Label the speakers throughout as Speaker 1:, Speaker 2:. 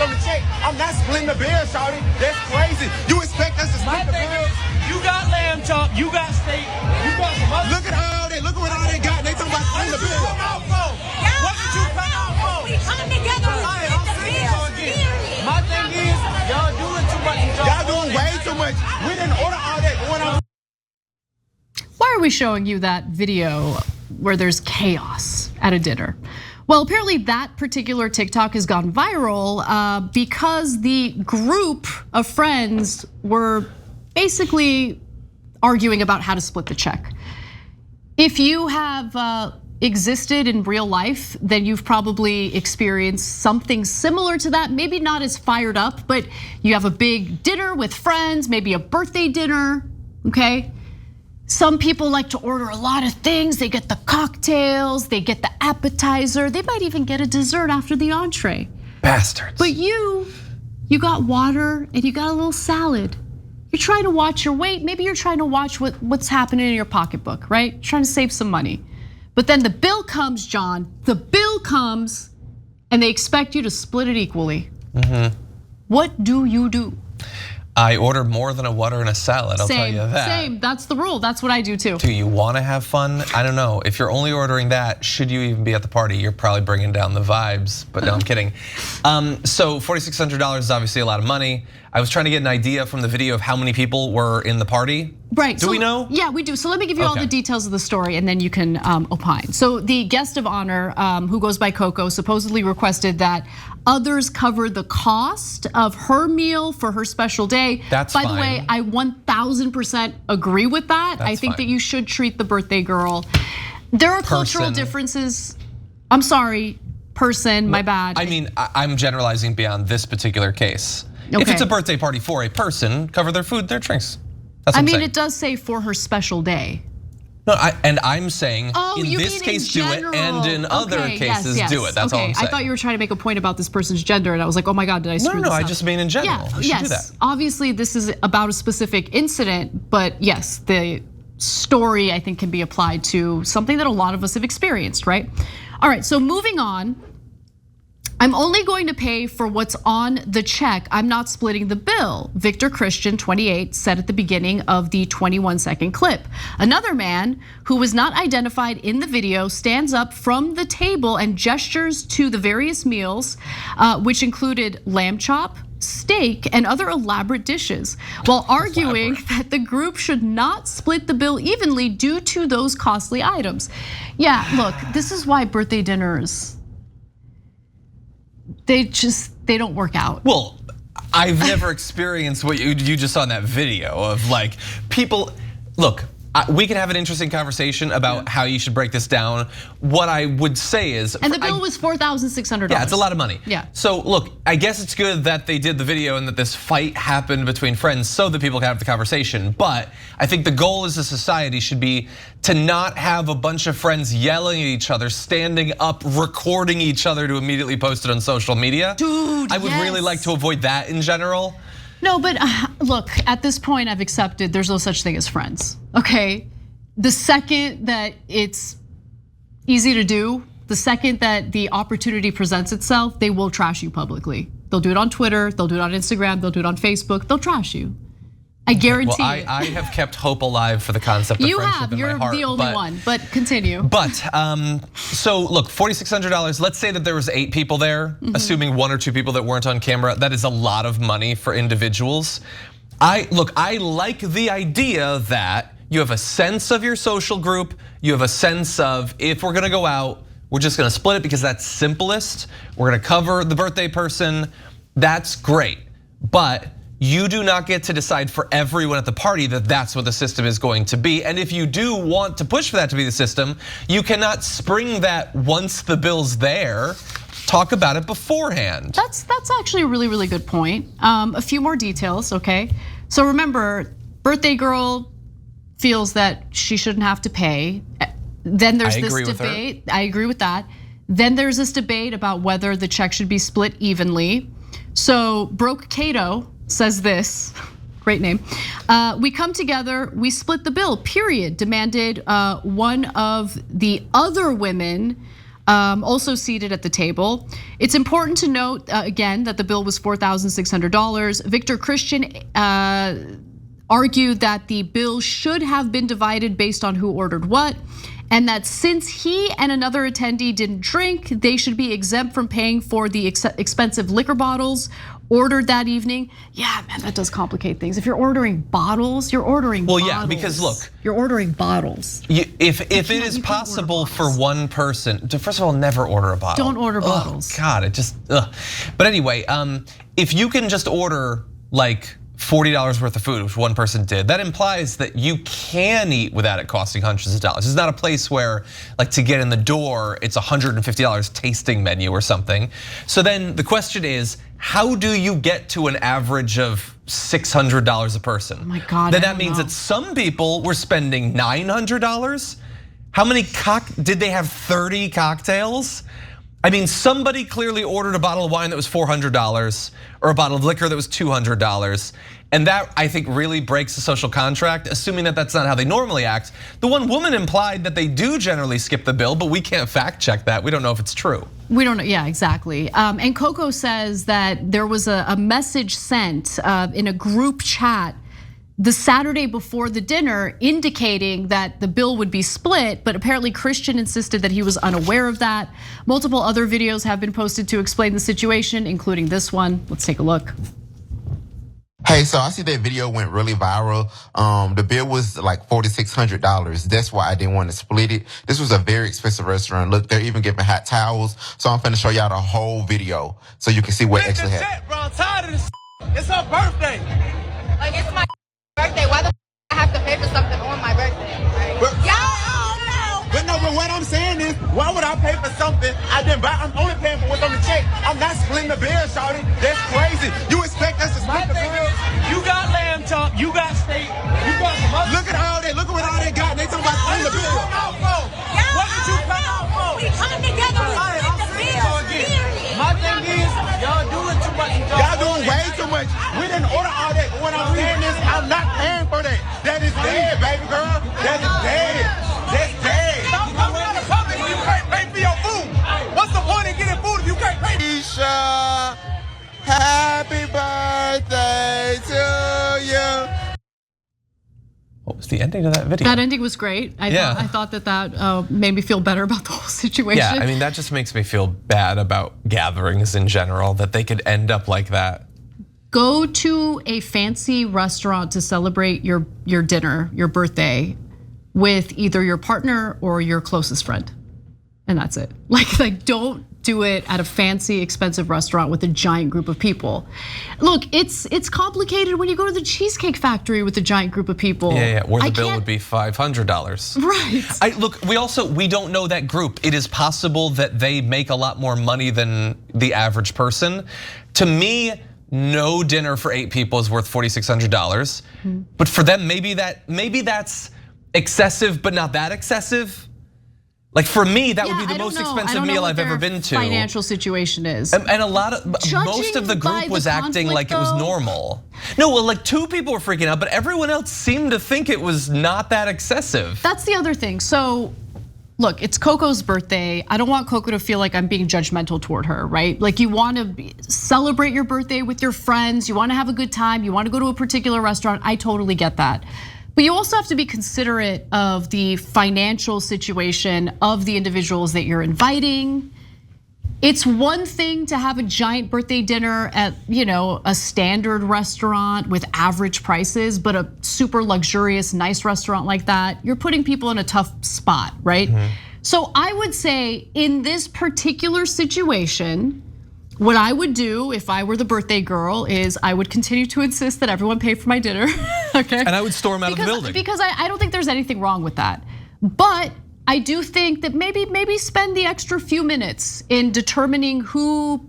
Speaker 1: on the check. I'm not splitting the bill, shawty. That's crazy. You expect us to split the bill?
Speaker 2: You got lamb chop, you got steak, you got some other.
Speaker 1: Look at all that. Look at what all they got. They talking about splitting the bill.
Speaker 2: What did you come out for?
Speaker 3: We come together and split the bill. Period.
Speaker 2: My thing is, y'all doing too much.
Speaker 1: Y'all doing way too much. We didn't order all that going on.
Speaker 4: Why are we showing you that video where there's chaos at a dinner? Well, apparently that particular TikTok has gone viral because the group of friends were basically arguing about how to split the check. If you have existed in real life, then you've probably experienced something similar to that. Maybe not as fired up, but you have a big dinner with friends, maybe a birthday dinner, okay? Some people like to order a lot of things. They get the cocktails, they get the appetizer, they might even get a dessert after the entree.
Speaker 5: Bastards.
Speaker 4: But you got water and you got a little salad. You're trying to watch your weight. Maybe you're trying to watch what's happening in your pocketbook, right? You're trying to save some money. But then the bill comes, John. The bill comes and they expect you to split it equally. What do you do?
Speaker 5: I order more than a water and a salad, I'll tell you that.
Speaker 4: Same, that's the rule, that's what I do too.
Speaker 5: Do you wanna have fun? I don't know. If you're only ordering that, should you even be at the party? You're probably bringing down the vibes, but no, I'm kidding. So $4,600 is obviously a lot of money. I was trying to get an idea from the video of how many people were in the party.
Speaker 4: Right.
Speaker 5: Do we know?
Speaker 4: Yeah, we do. So let me give you all the details of the story and then you can opine. So the guest of honor, who goes by Coco, supposedly requested that others cover the cost of her meal for her special day.
Speaker 5: That's
Speaker 4: By
Speaker 5: fine.
Speaker 4: the way, I 1000% agree with that. I think that you should treat the birthday girl. There are cultural differences. I'm sorry, person, my bad.
Speaker 5: I mean, I'm generalizing beyond this particular case.
Speaker 4: Okay.
Speaker 5: If it's a birthday party for a person, cover their food, their drinks. That's what
Speaker 4: I
Speaker 5: I'm
Speaker 4: mean,
Speaker 5: saying.
Speaker 4: it does say for her special day.
Speaker 5: No, I'm saying in
Speaker 4: you
Speaker 5: this
Speaker 4: mean
Speaker 5: case
Speaker 4: in
Speaker 5: do it, and in other cases do it. That's all I'm saying.
Speaker 4: I thought you were trying to make a point about this person's gender, and I was like, oh my God, did I screw this up?
Speaker 5: No, I just mean in general. You should do that.
Speaker 4: Obviously this is about a specific incident, but yes, the story I think can be applied to something that a lot of us have experienced, right? All right, so moving on. I'm only going to pay for what's on the check. I'm not splitting the bill, Victor Christian, 28, said at the beginning of the 21-second clip. Another man who was not identified in the video stands up from the table and gestures to the various meals, which included lamb chop, steak, and other elaborate dishes, while arguing that the group should not split the bill evenly due to those costly items. Yeah, look, this is why birthday dinners, they don't work out.
Speaker 5: Well, I've never experienced what you just saw in that video of like people, look, we can have an interesting conversation about how you should break this down. What I would say is,
Speaker 4: and the bill was $4,600.
Speaker 5: Yeah, it's a lot of money.
Speaker 4: Yeah.
Speaker 5: So look, I guess it's good that they did the video and that this fight happened between friends so that people can have the conversation. But I think the goal as a society should be to not have a bunch of friends yelling at each other, standing up, recording each other to immediately post it on social media.
Speaker 4: Dude,
Speaker 5: I would really like to avoid that in general.
Speaker 4: No, but look, at this point I've accepted there's no such thing as friends, okay? The second that it's easy to do, the second that the opportunity presents itself, they will trash you publicly. They'll do it on Twitter, they'll do it on Instagram, they'll do it on Facebook, they'll trash you. I guarantee
Speaker 5: it. I have kept hope alive for the concept of friendship in my heart.
Speaker 4: You're the only one, but continue.
Speaker 5: But, so look, $4,600, let's say that there was 8 people there, assuming 1 or 2 people that weren't on camera, that is a lot of money for individuals. I like the idea that you have a sense of your social group, you have a sense of if we're gonna go out, we're just gonna split it because that's simplest. We're gonna cover the birthday person, that's great. But you do not get to decide for everyone at the party that that's what the system is going to be. And if you do want to push for that to be the system, you cannot spring that once the bill's there. Talk about it beforehand.
Speaker 4: That's actually a really, really good point. A few more details, okay? So remember, birthday girl feels that she shouldn't have to pay. Then there's this debate. I agree with that. Then there's this debate about whether the check should be split evenly. So Broke Cato says this, great name. We come together, we split the bill, period, demanded one of the other women also seated at the table. It's important to note, again, that the bill was $4,600. Victor Christian argued that the bill should have been divided based on who ordered what, and that since he and another attendee didn't drink, they should be exempt from paying for the expensive liquor bottles ordered that evening. Yeah, man, that does complicate things. If you're ordering bottles, you're ordering bottles.
Speaker 5: Well, yeah, because look,
Speaker 4: you're ordering bottles.
Speaker 5: If it is possible for one person to, first of all, never order a bottle.
Speaker 4: Don't order bottles.
Speaker 5: God, it just, ugh. But anyway, if you can just order like $40 worth of food, which one person did, that implies that you can eat without it costing hundreds of dollars. It's not a place where, like, to get in the door, it's $150 tasting menu or something. So then the question is, how do you get to an average of $600 a person?
Speaker 4: Oh my God,
Speaker 5: Then that means that some people were spending $900. How many did they have 30 cocktails? I mean, somebody clearly ordered a bottle of wine that was $400 or a bottle of liquor that was $200. And that, I think, really breaks the social contract, assuming that that's not how they normally act. The one woman implied that they do generally skip the bill, but we can't fact check that. We don't know if it's true.
Speaker 4: We don't know, yeah, exactly. And Coco says that there was a message sent in a group chat the Saturday before the dinner indicating that the bill would be split, but apparently Christian insisted that he was unaware of that. Multiple other videos have been posted to explain the situation, including this one. Let's take a look.
Speaker 1: Hey, so I see that video went really viral. The bill was like $4,600. That's why I didn't want to split it. This was a very expensive restaurant. Look, they're even giving hot towels. So I'm finna show y'all the whole video so you can see what actually happened.
Speaker 2: Bro, I'm tired of this. It's her birthday.
Speaker 3: Like, it's my birthday. Why the I have to pay for something on my birthday? Right?
Speaker 1: But what I'm saying is, why would I pay for something I didn't buy? I'm only paying for what's on the check. I'm not splitting the bill, shawty. That's crazy. You expect us to split the bill?
Speaker 2: You got lamb chop, you got steak, you got some other.
Speaker 1: Look at all that. Look at what all they got. They talking about splitting the bill.
Speaker 2: What did you come out for?
Speaker 3: We come together, we split the bill. Period.
Speaker 2: My thing is, y'all doing too much.
Speaker 1: Y'all doing way too much. We didn't order all that. What I'm saying is, I'm not paying for that. That is dead, baby girl. That is dead. That's dead.
Speaker 2: Stop coming out of public when you can't pay for your food. What's the point of getting food if you can't pay?
Speaker 1: Isha, happy birthday to you.
Speaker 5: What was the ending of that video?
Speaker 4: That ending was great. I thought that made me feel better about the whole situation.
Speaker 5: Yeah, I mean, that just makes me feel bad about gatherings in general, that they could end up like that.
Speaker 4: Go to a fancy restaurant to celebrate your dinner, your birthday, with either your partner or your closest friend, and that's it. Like don't do it at a fancy, expensive restaurant with a giant group of people. Look, it's complicated when you go to the Cheesecake Factory with a giant group of people.
Speaker 5: Yeah, where the bill would be $500.
Speaker 4: Right.
Speaker 5: Look, we don't know that group. It is possible that they make a lot more money than the average person. To me, no dinner for 8 people is worth $4,600. But for them, maybe that's excessive, but not that excessive. Like for me, that would be the most expensive meal I've ever been to.
Speaker 4: Financial situation is,
Speaker 5: and most of the group was acting like it was normal. No, well, like 2 people were freaking out, but everyone else seemed to think it was not that excessive.
Speaker 4: That's the other thing. So, look, it's Coco's birthday. I don't want Coco to feel like I'm being judgmental toward her, right? Like you want to celebrate your birthday with your friends. You want to have a good time. You want to go to a particular restaurant. I totally get that. But you also have to be considerate of the financial situation of the individuals that you're inviting. It's one thing to have a giant birthday dinner at, a standard restaurant with average prices, but a super luxurious, nice restaurant like that, you're putting people in a tough spot, right? So I would say in this particular situation, what I would do if I were the birthday girl is I would continue to insist that everyone pay for my dinner, okay?
Speaker 5: And I would storm out of the building.
Speaker 4: Because I don't think there's anything wrong with that. But I do think that maybe spend the extra few minutes in determining who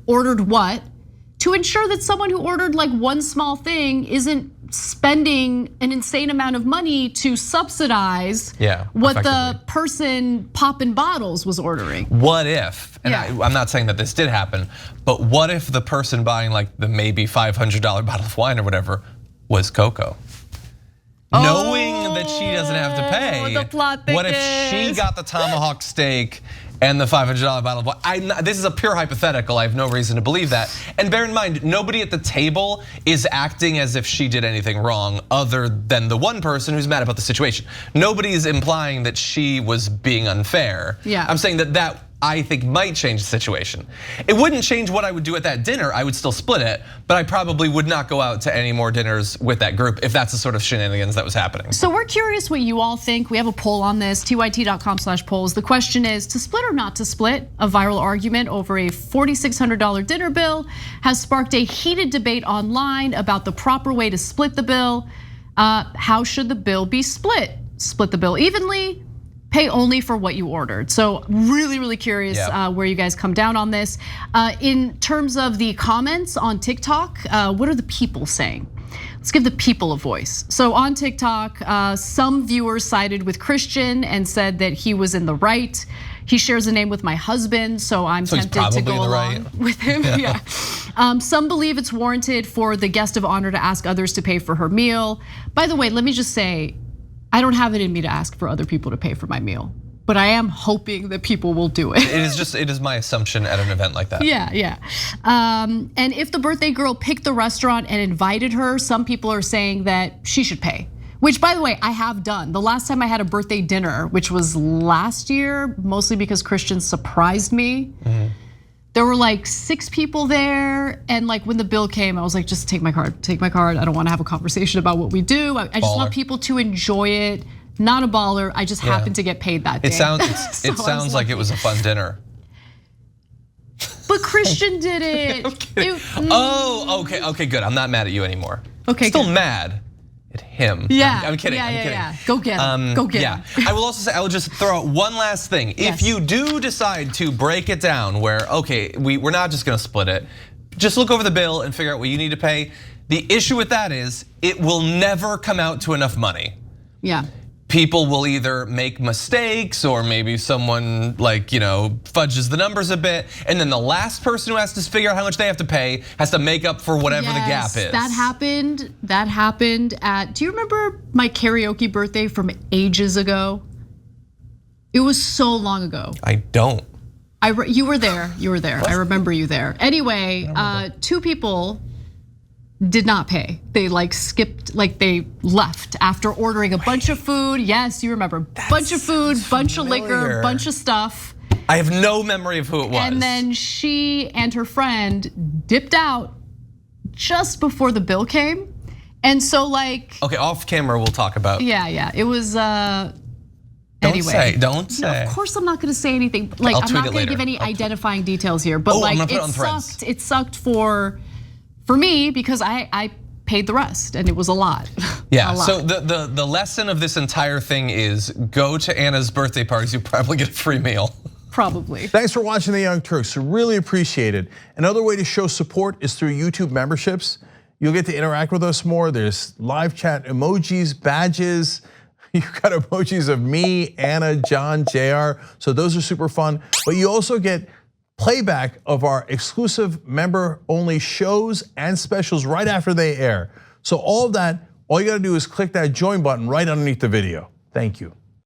Speaker 4: ordered what to ensure that someone who ordered like one small thing isn't spending an insane amount of money to subsidize what the person popping bottles was ordering.
Speaker 5: What if, and I'm not saying that this did happen, but what if the person buying like the maybe $500 bottle of wine or whatever was Coco? Knowing that she doesn't have to pay,
Speaker 4: the plot
Speaker 5: what if she got the tomahawk steak and the $500 bottle of wine. This is a pure hypothetical. I have no reason to believe that. And bear in mind, nobody at the table is acting as if she did anything wrong other than the one person who's mad about the situation. Nobody is implying that she was being unfair.
Speaker 4: Yeah.
Speaker 5: I'm saying that I think might change the situation. It wouldn't change what I would do at that dinner. I would still split it, but I probably would not go out to any more dinners with that group if that's the sort of shenanigans that was happening.
Speaker 4: So we're curious what you all think. We have a poll on this, tyt.com/polls. The question is, to split or not to split? A viral argument over a $4,600 dinner bill has sparked a heated debate online about the proper way to split the bill. How should the bill be split? Split the bill evenly, pay only for what you ordered. So really curious where you guys come down on this. In terms of the comments on TikTok, what are the people saying? Let's give the people a voice. So on TikTok, some viewers sided with Christian and said that he was in the right. He shares a name with my husband, so I'm tempted to go along with him. Yeah. Some believe it's warranted for the guest of honor to ask others to pay for her meal. By the way, let me just say, I don't have it in me to ask for other people to pay for my meal, but I am hoping that people will do it.
Speaker 5: It is my assumption at an event like that.
Speaker 4: Yeah. And if the birthday girl picked the restaurant and invited her, some people are saying that she should pay. Which, by the way, I have done. The last time I had a birthday dinner, which was last year, mostly because Christian surprised me. There were like 6 people there, and like when the bill came, I was like, just take my card, take my card. I don't want to have a conversation about what we do. I just want people to enjoy it. Not a baller. I just happened to get paid that day.
Speaker 5: It sounds like it was a fun dinner.
Speaker 4: But Christian did it.
Speaker 5: Okay, good. I'm not mad at you anymore.
Speaker 4: Okay,
Speaker 5: still mad at him.
Speaker 4: Yeah,
Speaker 5: I'm kidding.
Speaker 4: Yeah. Go get him. Go get him.
Speaker 5: I will also say, I will just throw out one last thing. If you do decide to break it down, where okay, we're not just gonna split it, just look over the bill and figure out what you need to pay. The issue with that is it will never come out to enough money.
Speaker 4: Yeah.
Speaker 5: People will either make mistakes or maybe someone fudges the numbers a bit, and then the last person who has to figure out how much they have to pay has to make up for whatever the gap is.
Speaker 4: That happened at, do you remember my karaoke birthday from ages ago? It was so long ago.
Speaker 5: I don't.
Speaker 4: You were there. I remember you there. Anyway, 2 people did not pay. They skipped, they left after ordering a bunch of food. Yes, you remember. Bunch of food, bunch of liquor, bunch of stuff.
Speaker 5: I have no memory of who it was.
Speaker 4: And then she and her friend dipped out just before the bill came. And so okay,
Speaker 5: off camera we'll talk about.
Speaker 4: Yeah, it was
Speaker 5: anyway. Don't say.
Speaker 4: No, of course I'm not gonna say anything. I'm not gonna give any identifying details here, but it sucked for me because I paid the rest and it was a lot.
Speaker 5: Yeah, so the lesson of this entire thing is go to Anna's birthday parties, you probably get a free meal.
Speaker 4: Probably.
Speaker 6: Thanks for watching The Young Turks, really appreciate it. Another way to show support is through YouTube memberships. You'll get to interact with us more. There's live chat emojis, badges. You've got emojis of me, Anna, John, JR, so those are super fun. But you also get playback of our exclusive member-only shows and specials right after they air. So all of that, all you gotta do is click that join button right underneath the video. Thank you.